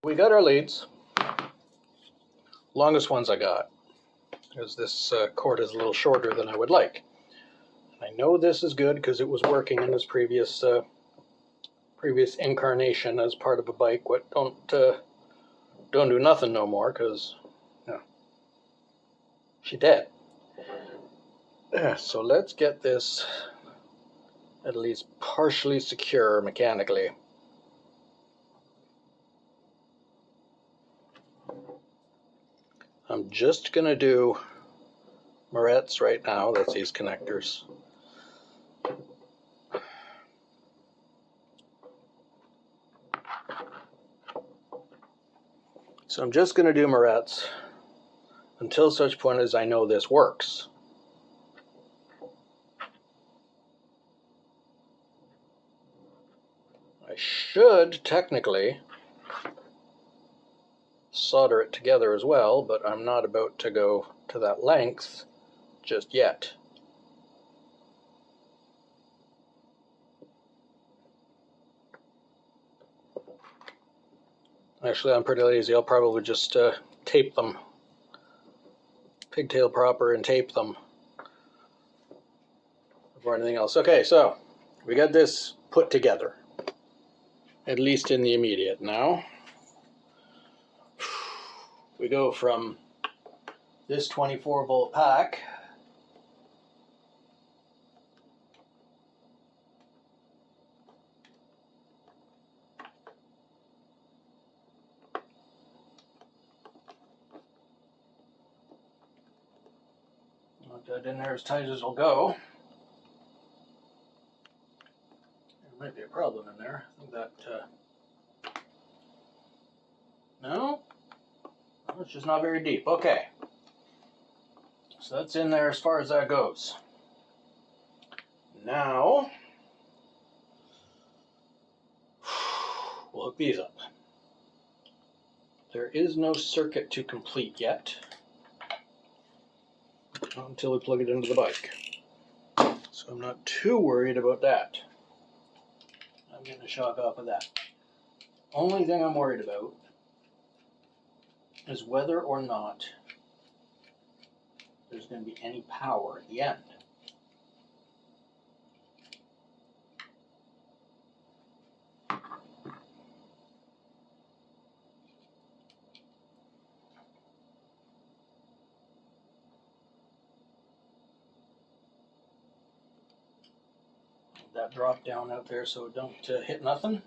We got our leads, longest ones I got, because this cord is a little shorter than I would like. I know this is good because it was working in this previous incarnation as part of a bike. What don't do nothing no more, because she dead. So let's get this at least partially secure mechanically. I'm just going to do Moretz right now. That's these connectors. So I'm just going to do Moretz until such point as I know this works. I should technically solder it together as well, but I'm not about to go to that length just yet. Actually, I'm pretty lazy. I'll probably just tape them, pigtail proper, and tape them before anything else. Okay, so we got this put together, at least in the immediate. Now we go from this 24-volt pack that in there as tight as it'll go. There might be a problem in there. I think that no, it's just not very deep. Okay, so that's in there as far as that goes. Now we'll hook these up. There is no circuit to complete yet until we plug it into the bike. So I'm not too worried about that. I'm getting a shock off of that. Only thing I'm worried about is whether or not there's going to be any power at the end. That drop down out there so it don't hit nothing.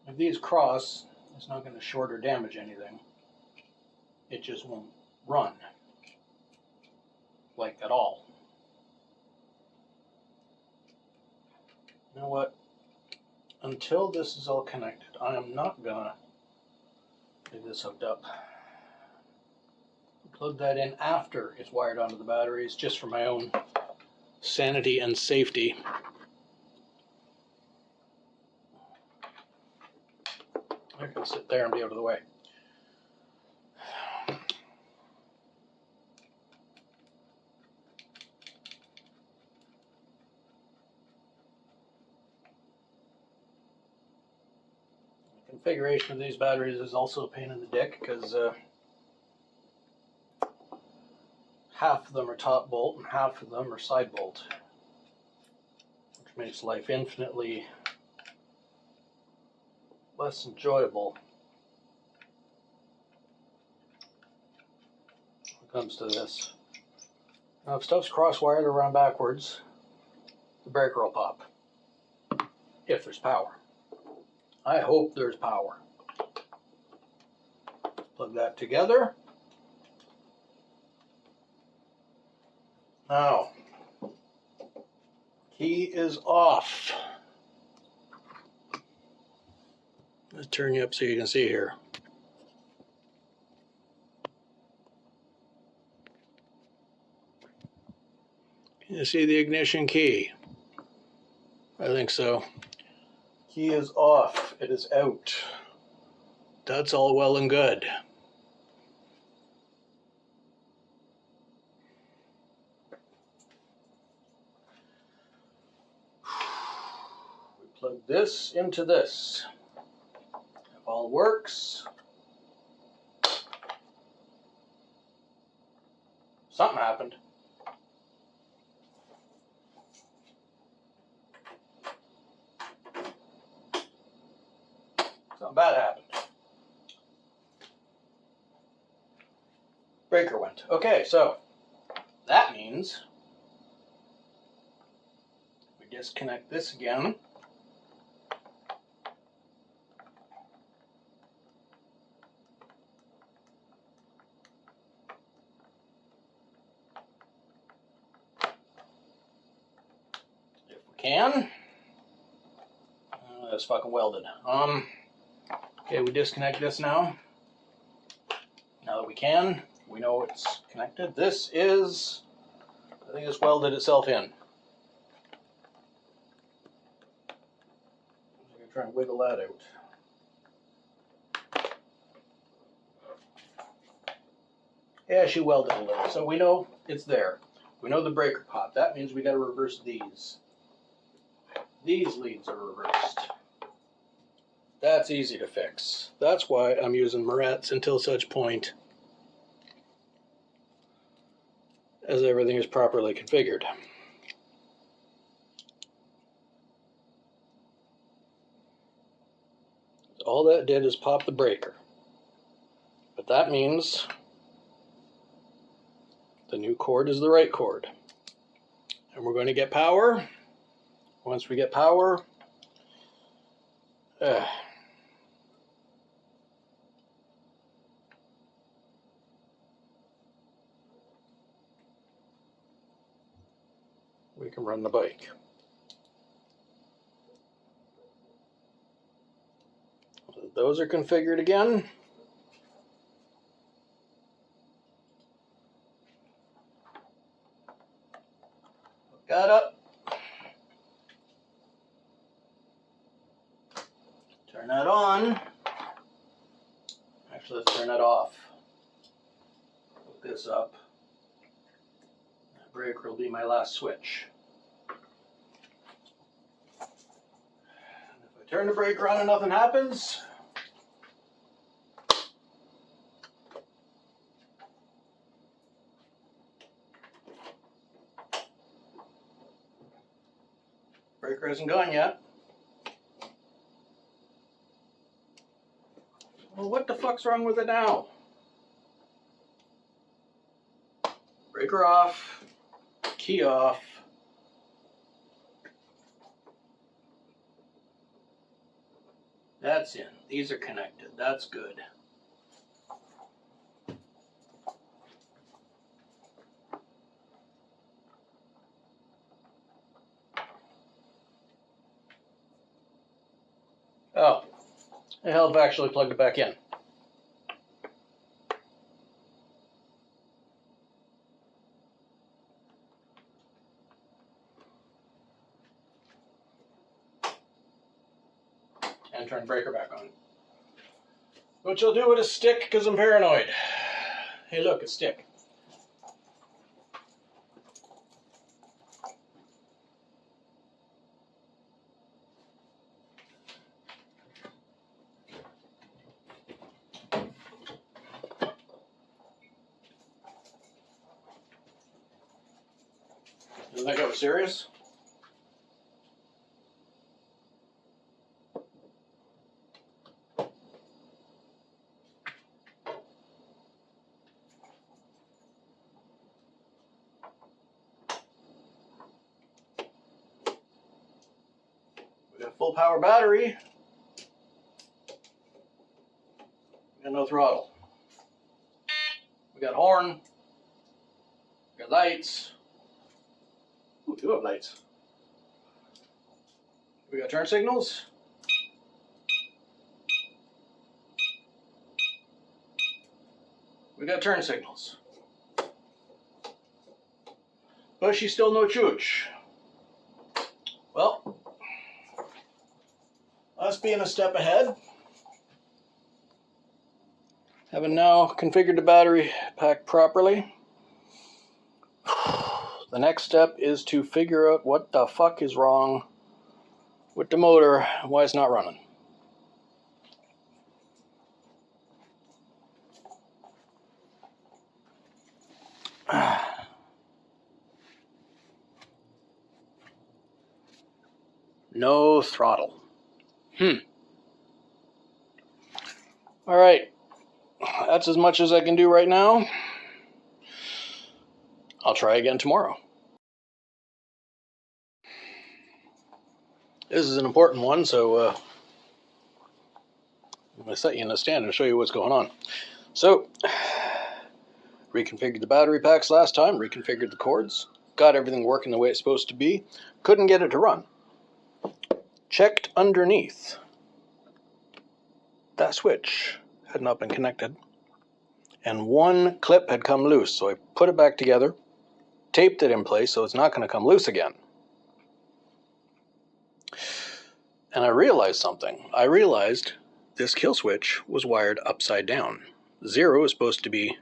If these cross, it's not going to short or damage anything. It just won't run, like at all. You know what? Until this is all connected, I am not gonna get this hooked up. Plug that in after it's wired onto the batteries, just for my own sanity and safety. I can sit there and be out of the way. The configuration of these batteries is also a pain in the dick, because half of them are top bolt and half of them are side bolt, which makes life infinitely less enjoyable when it comes to this. Now, if stuff's cross-wired or run backwards, the breaker will pop, if there's power. I hope there's power. Plug that together. Now, key is off. Let's turn you up so you can see here. Can you see the ignition key? I think so. Key is off. It is out. That's all well and good. plug this into this. If all works, something happened. Something bad happened. Breaker went. Okay, so that means we disconnect this again. If we can. That's fucking welded. Okay, we disconnect this now. Now that we can, we know it's connected. This is, I think it's welded itself in. I'm going to try and wiggle that out. Yeah, she welded a little, so we know it's there. We know the breaker pop. That means we got to reverse these. These leads are reversed. That's easy to fix. That's why I'm using Moretz until such point as everything is properly configured. All that did is pop the breaker. But that means the new cord is the right cord. And we're going to get power. Once we get power, we can run the bike. Those are configured again. Got up. Turn that on. Actually, let's turn that off. Hook this up. That breaker will be my last switch. And if I turn the breaker on and nothing happens, breaker hasn't gone yet. Well, what the fuck's wrong with it now? Breaker off, key off. That's in. These are connected. That's good. Oh, I have actually plugged it back in. And turn breaker back on. Which I'll do with a stick because I'm paranoid. Hey look, a stick. Didn't think I was serious? We got full power battery. We got no throttle. We got horn. We got lights. Ooh, we do have lights. We got turn signals. We got turn signals. But she's still no chooch. Well, us being a step ahead, having now configured the battery pack properly, the next step is to figure out what the fuck is wrong with the motor, why it's not running. No throttle. All right, that's as much as I can do right now. I'll try again tomorrow. This is an important one, so I'm going to set you in a stand and show you what's going on. So, reconfigured the battery packs last time, reconfigured the cords, got everything working the way it's supposed to be, couldn't get it to run. Checked underneath. That switch had not been connected, and one clip had come loose, so I put it back together, taped it in place so it's not going to come loose again. And I realized something. I realized this kill switch was wired upside down. 0 is supposed to be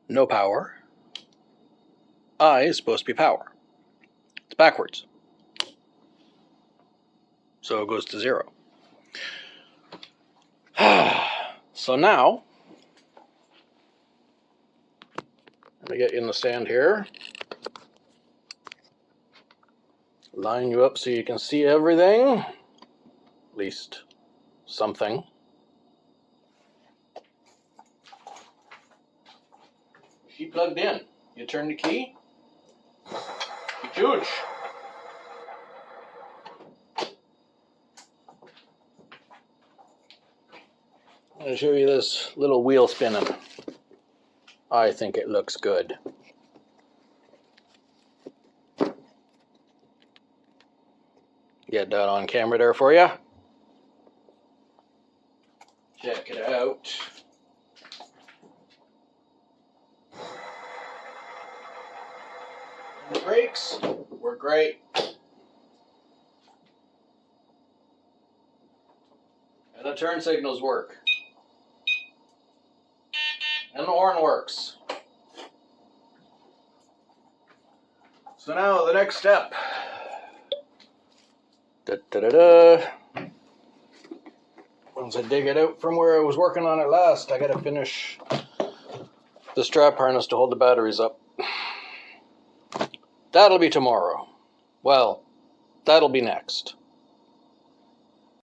no power. I is supposed to be power. It's backwards. So it goes to 0. So now, let me get you in the stand here. Line you up so you can see everything. At least something. She plugged in. You turn the key. Her Chooch. I'll show you this little wheel spinning. I think it looks good. Get that on camera there for you. Check it out. And the brakes were great. And the turn signals work. And the horn works. So now the next step. Once I dig it out from where I was working on it last, I gotta finish the strap harness to hold the batteries up. That'll be tomorrow. Well, that'll be next.